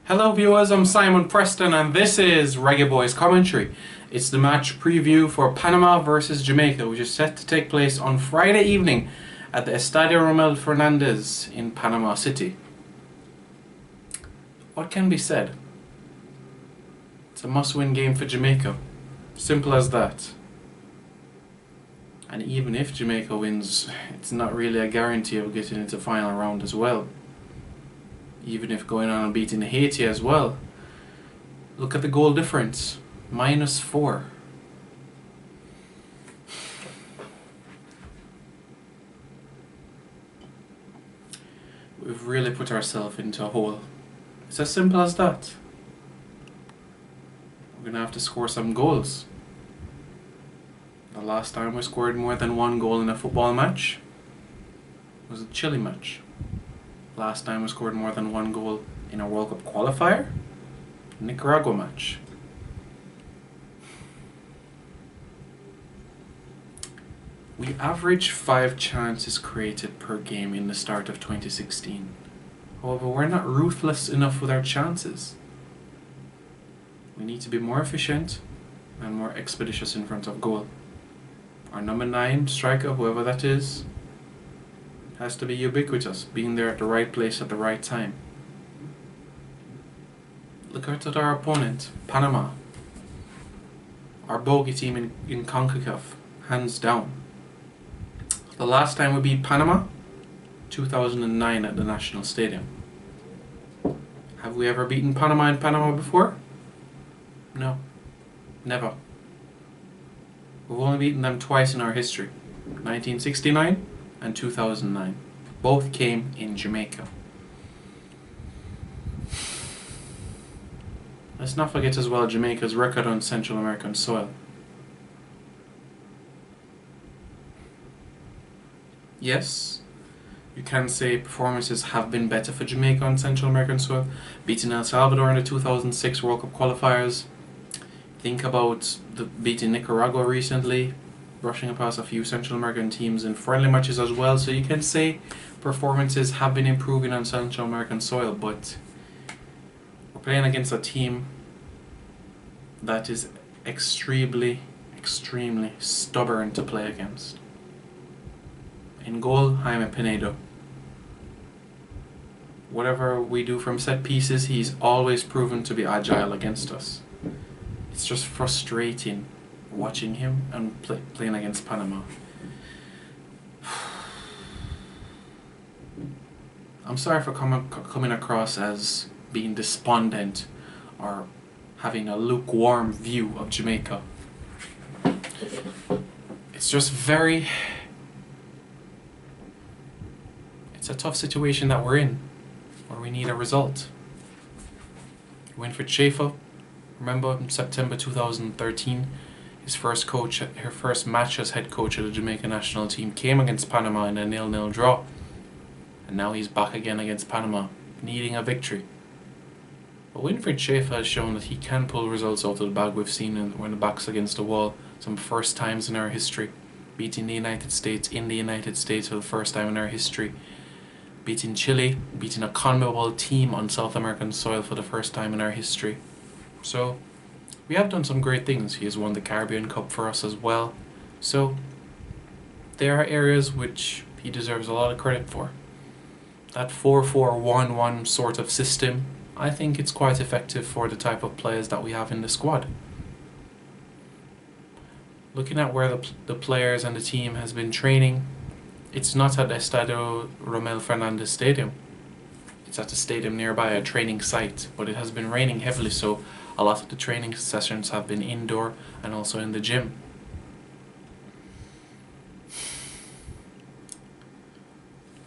Hello viewers, I'm Simon Preston and this is Reggae Boys Commentary. It's the match preview for Panama versus Jamaica, which is set to take place on Friday evening at the Estadio Romel Fernandez in Panama City. What can be said? It's a must-win game for Jamaica. Simple as that. And even if Jamaica wins, it's not really a guarantee of getting into the final round as well. Even if going on and beating Haiti as well. Look at the goal difference. -4. We've really put ourselves into a hole. It's as simple as that. We're going to have to score some goals. The last time we scored more than one goal in a football match was a Chile match. Last time we scored more than one goal in a World Cup qualifier, Nicaragua match. We average 5 chances created per game in the start of 2016. However, we're not ruthless enough with our chances. We need to be more efficient and more expeditious in front of goal. Our number 9 striker, whoever that is, has to be ubiquitous, being there at the right place at the right time. Look at our opponent, Panama. Our bogey team in CONCACAF, hands down. The last time we beat Panama, 2009 at the National Stadium. Have we ever beaten Panama in Panama before? No, never. We've only beaten them twice in our history, 1969 and 2009. Both came in Jamaica. Let's not forget as well Jamaica's record on Central American soil. Yes, you can say performances have been better for Jamaica on Central American soil, beating El Salvador in the 2006 World Cup qualifiers. Think about beating Nicaragua recently, brushing past a few Central American teams in friendly matches as well, so you can say performances have been improving on Central American soil, but we're playing against a team that is extremely stubborn to play against. In goal, Jaime Pinedo. Whatever we do from set pieces, he's always proven to be agile against us. It's just frustrating watching him and playing against Panama. I'm sorry for coming across as being despondent or having a lukewarm view of Jamaica. It's just it's a tough situation that we're in, where we need a result. Winfred Schaefer, remember in September 2013, her first match as head coach of the Jamaica national team came against Panama in a 0-0 draw. And now he's back again against Panama, needing a victory. But Winfred Schaefer has shown that he can pull results out of the bag. We've seen when the back's against the wall, some first times in our history. Beating the United States in the United States for the first time in our history. Beating Chile, beating a CONMEBOL team on South American soil for the first time in our history. So, we have done some great things. He has won the Caribbean Cup for us as well. So, there are areas which he deserves a lot of credit for. That 4-4-1-1 sort of system, I think it's quite effective for the type of players that we have in the squad. Looking at where the players and the team has been training, it's not at the Estadio Romel Fernandez Stadium. It's at a stadium nearby, a training site, but it has been raining heavily, so a lot of the training sessions have been indoor and also in the gym.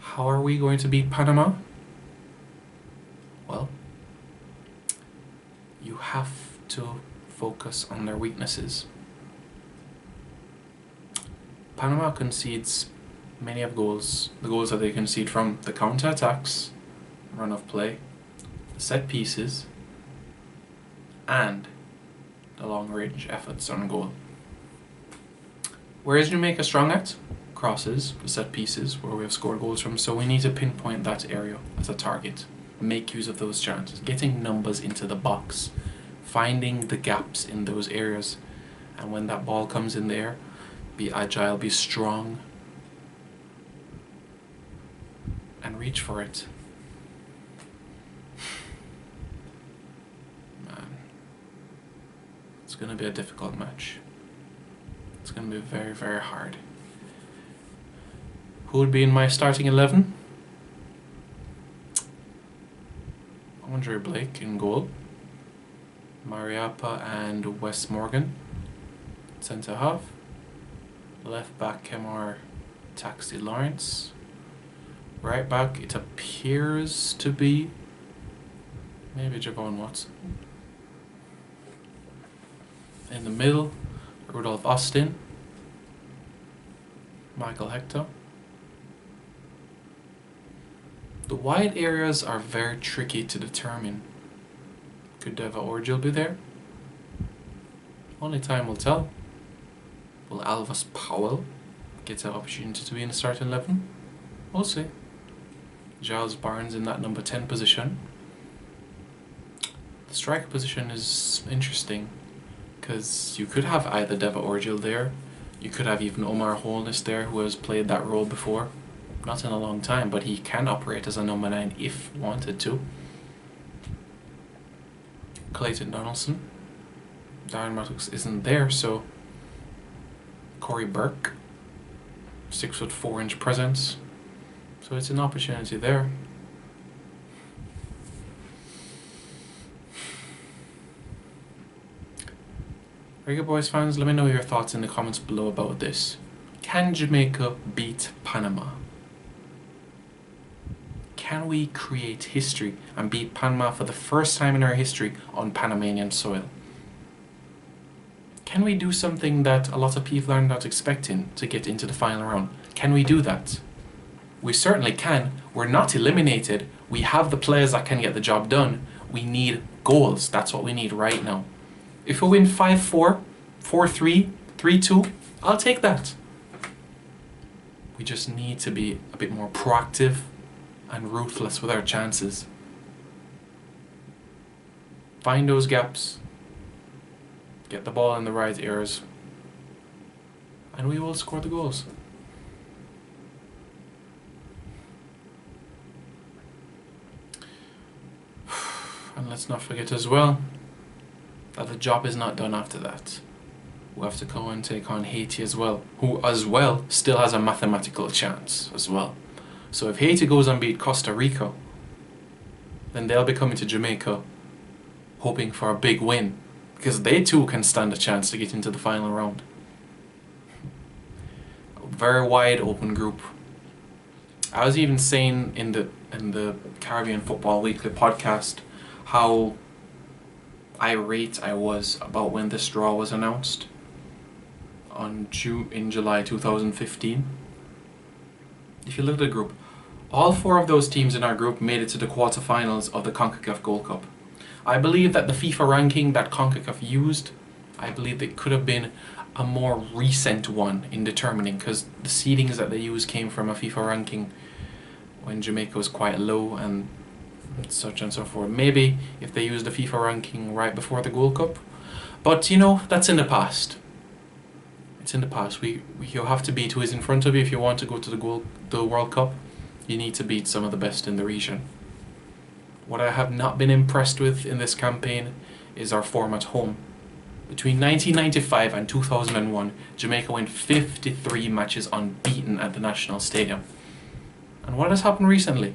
How are we going to beat Panama? Well, you have to focus on their weaknesses. Panama concedes many of the goals that they concede from the counter-attacks, run of play, set pieces, and the long-range efforts on goal. Where is Jamaica strong at? Crosses, the set pieces, where we have scored goals from, so we need to pinpoint that area as a target. make use of those chances, getting numbers into the box, finding the gaps in those areas, and when that ball comes in there, be agile, be strong, and reach for it. Man, it's going to be a difficult match. It's going to be very, very hard. Who would be in my starting 11? Andre Blake in goal. Mariappa and Wes Morgan. Centre half. Left back Kemar Taxi Lawrence. Right back it appears to be maybe Javon Watson. In the middle, Rudolph Austin. Michael Hector. The wide areas are very tricky to determine. Could Deva Orgil be there? Only time will tell. Will Alvis Powell get an opportunity to be in the starting 11? We'll see. Giles Barnes in that number 10 position. The striker position is interesting because you could have either Deva Orgil there, you could have even Omar Holness there, who has played that role before. Not in a long time, but he can operate as a number 9 if wanted to. Clayton Donaldson. Darren Mattocks isn't there, so Corey Burke, 6'4" presence. So it's an opportunity there. Very good, boys fans. Let me know your thoughts in the comments below about this. Can Jamaica beat Panama? Can we create history and beat Panama for the first time in our history on Panamanian soil? Can we do something that a lot of people are not expecting to get into the final round? Can we do that? We certainly can. We're not eliminated. We have the players that can get the job done. We need goals. That's what we need right now. If we win 5-4, 4-3, 3-2, I'll take that. We just need to be a bit more proactive and ruthless with our chances. Find those gaps, get the ball in the right areas, and we will score the goals. And let's not forget as well that the job is not done after that. We have to go and take on Haiti as well, who as well still has a mathematical chance as well. So if Haiti goes and beat Costa Rica, then they'll be coming to Jamaica hoping for a big win, because they too can stand a chance to get into the final round. A very wide open group. I was even saying in the Caribbean Football Weekly podcast how irate I was about when this draw was announced in July 2015. If you look at the group, all 4 of those teams in our group made it to the quarterfinals of the CONCACAF Gold Cup. I believe that the FIFA ranking that CONCACAF used, I believe it could have been a more recent one in determining, because the seedings that they used came from a FIFA ranking when Jamaica was quite low and such and so forth. Maybe if they used the FIFA ranking right before the Gold Cup. But you know, that's in the past. It's in the past. You have to beat who is in front of you if you want to go to the World Cup. You need to beat some of the best in the region. What I have not been impressed with in this campaign is our form at home. Between 1995 and 2001, Jamaica went 53 matches unbeaten at the National Stadium. And what has happened recently?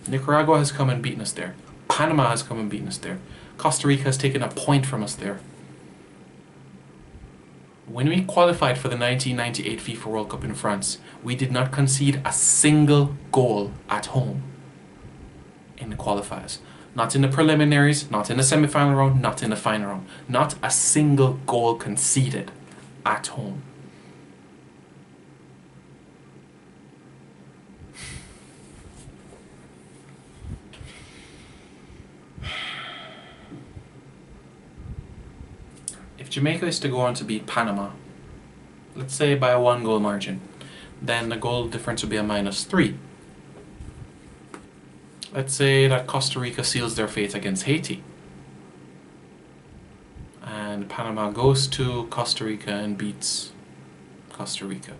Nicaragua has come and beaten us there. Panama has come and beaten us there. Costa Rica has taken a point from us there. When we qualified for the 1998 FIFA World Cup in France, we did not concede a single goal at home in the qualifiers. Not in the preliminaries, not in the semi-final round, not in the final round. Not a single goal conceded at home. If Jamaica is to go on to beat Panama, let's say by a 1-goal margin, then the goal difference would be a -3. let's say that Costa Rica seals their fate against Haiti. And Panama goes to Costa Rica and beats Costa Rica.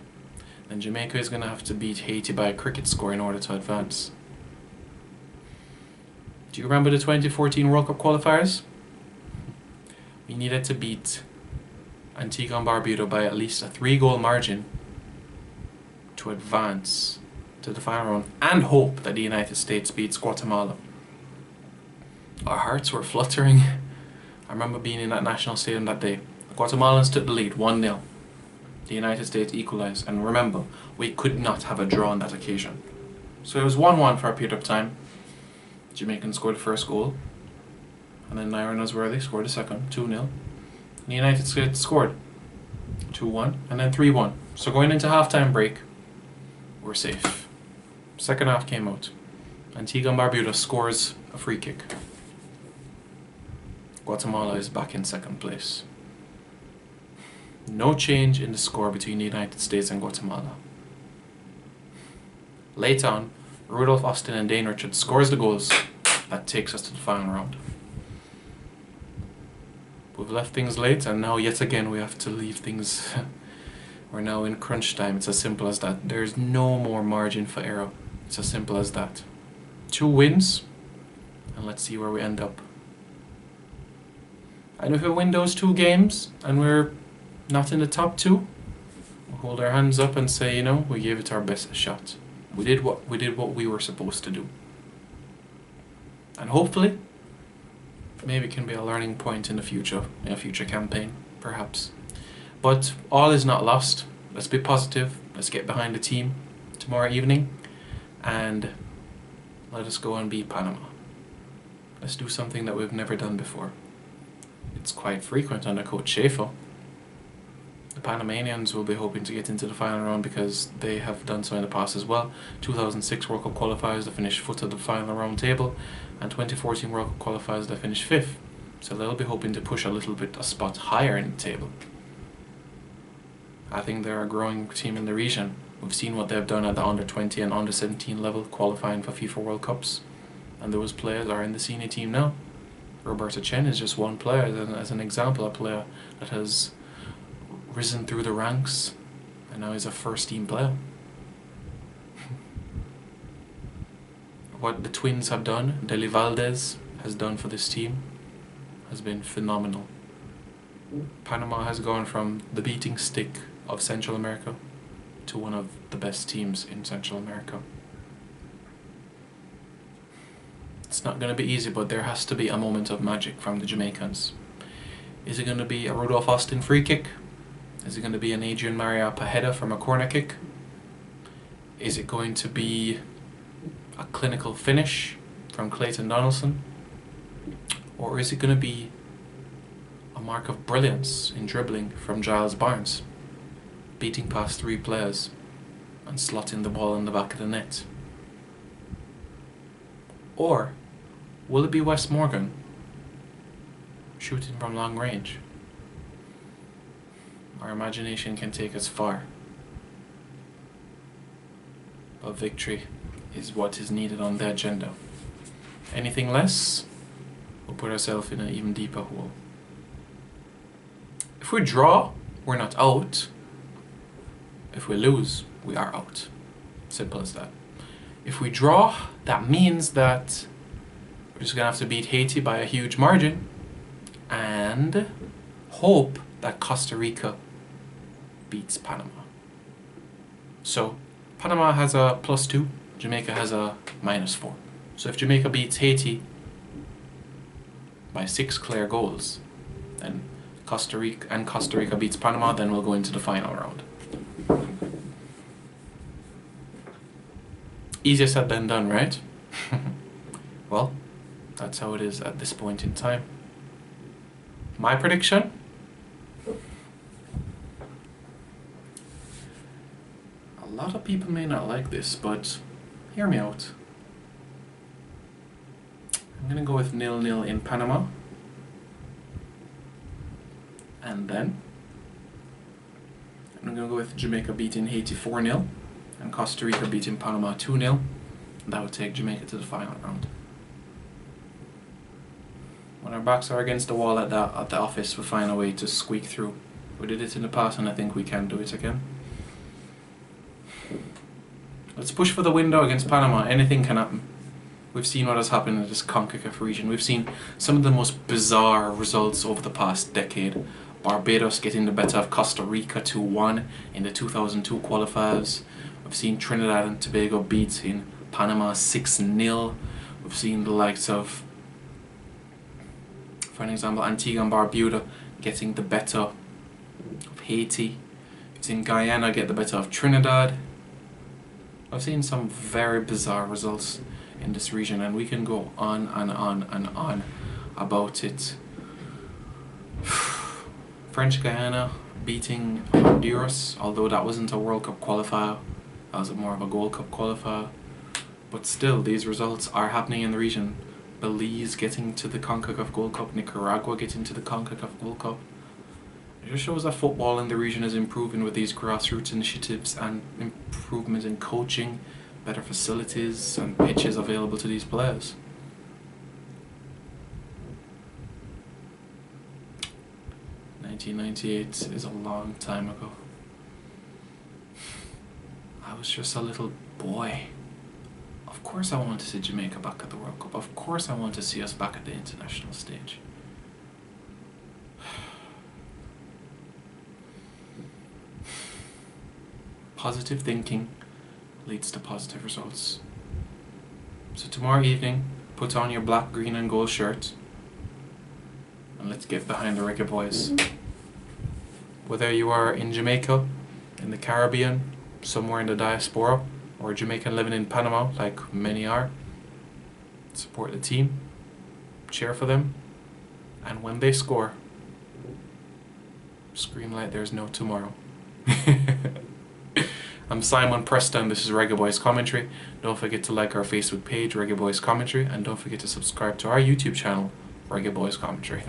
And Jamaica is going to have to beat Haiti by a cricket score in order to advance. Do you remember the 2014 World Cup qualifiers? We needed to beat Antigua and Barbuda by at least a 3-goal margin to advance to the final round and hope that the United States beats Guatemala. Our hearts were fluttering. I remember being in that national stadium that day. The Guatemalans took the lead 1-0. The United States equalized, and remember, we could not have a draw on that occasion. So it was 1-1 for a period of time. Jamaicans scored the first goal, and then Nyron Osworthy scored the second, 2-0. And the United States scored 2-1, and then 3-1. So going into halftime break, we're safe. Second half came out. Antigua and Barbuda scores a free kick. Guatemala is back in second place. No change in the score between the United States and Guatemala. Late on, Rudolph Austin and Dane Richards scores the goals that takes us to the final round. We've left things late, and now yet again we have to leave things. We're now in crunch time. It's as simple as that. There's no more margin for error. It's as simple as that. 2 wins, and let's see where we end up. And if we win those 2 games and we're not in the top 2, we'll hold our hands up and say, you know, we gave it our best shot. We did what we were supposed to do. And hopefully, maybe it can be a learning point in the future, in a future campaign, perhaps. But all is not lost. Let's be positive. Let's get behind the team tomorrow evening and let us go and beat Panama. Let's do something that we've never done before. It's quite frequent under Coach Schaefer. The Panamanians will be hoping to get into the final round because they have done so in the past as well. 2006 World Cup qualifiers, they finished foot of the final round table, and 2014 World Cup qualifiers, they finished 5th. So they'll be hoping to push a spot higher in the table. I think they're a growing team in the region. We've seen what they've done at the under-20 and under-17 level, qualifying for FIFA World Cups. And those players are in the senior team now. Roberto Chen is just one player, as an example, a player that has risen through the ranks and now he's a first-team player. What the twins have done, Deli Valdez has done for this team, has been phenomenal. Panama has gone from the beating stick of Central America to one of the best teams in Central America. It's not going to be easy, but there has to be a moment of magic from the Jamaicans. Is it going to be a Rudolph Austin free kick? Is it going to be an Adrian Mariappa header from a corner kick? Is it going to be a clinical finish from Clayton Donaldson? Or is it going to be a mark of brilliance in dribbling from Giles Barnes, beating past 3 players and slotting the ball in the back of the net? Or will it be Wes Morgan shooting from long range? Our imagination can take us far, but victory is what is needed on the agenda. Anything less, we'll put ourselves in an even deeper hole. If we draw, we're not out. If we lose, we are out. Simple as that. If we draw, that means that we're just going to have to beat Haiti by a huge margin and hope that Costa Rica beats Panama. So Panama has a +2, Jamaica has a -4. So if Jamaica beats Haiti by 6 clear goals, then Costa Rica beats Panama, then we'll go into the final round. Easier said than done, right? Well, that's how it is at this point in time. My prediction? A lot of people may not like this, but hear me out. I'm gonna go with 0-0 in Panama. And then I'm gonna go with Jamaica beating Haiti 4-0 and Costa Rica beating Panama 2-0 that would take Jamaica to the final round. When our backs are against the wall at the office, we find a way to squeak through. We did it in the past, and I think we can do it again. Let's push for the window against Panama. Anything can happen. We've seen what has happened in this CONCACAF region. We've seen some of the most bizarre results over the past decade. Barbados getting the better of Costa Rica 2-1 in the 2002 qualifiers. We've seen Trinidad and Tobago beating Panama 6-0. We've seen the likes of, for an example, Antigua and Barbuda getting the better of Haiti. We've seen Guyana get the better of Trinidad. I've seen some very bizarre results in this region, and we can go on and on and on about it. French Guyana beating Honduras, although that wasn't a World Cup qualifier, that was more of a Gold Cup qualifier. But still, these results are happening in the region. Belize getting to the CONCACAF Gold Cup, Nicaragua getting to the CONCACAF Gold Cup. It just shows that football in the region is improving with these grassroots initiatives and improvement in coaching, better facilities and pitches available to these players. "1998 is a long time ago. I was just a little boy. Of course I want to see Jamaica back at the World Cup. Of course I want to see us back at the international stage. Positive thinking leads to positive results. So tomorrow evening, put on your black, green and gold shirt and let's get behind the Reggae Boys. Whether you are in Jamaica, in the Caribbean, somewhere in the diaspora, or a Jamaican living in Panama, like many are, support the team, cheer for them, and when they score, scream like there's no tomorrow. I'm Simon Preston, this is Reggae Boys Commentary. Don't forget to like our Facebook page, Reggae Boys Commentary, and don't forget to subscribe to our YouTube channel, Reggae Boys Commentary.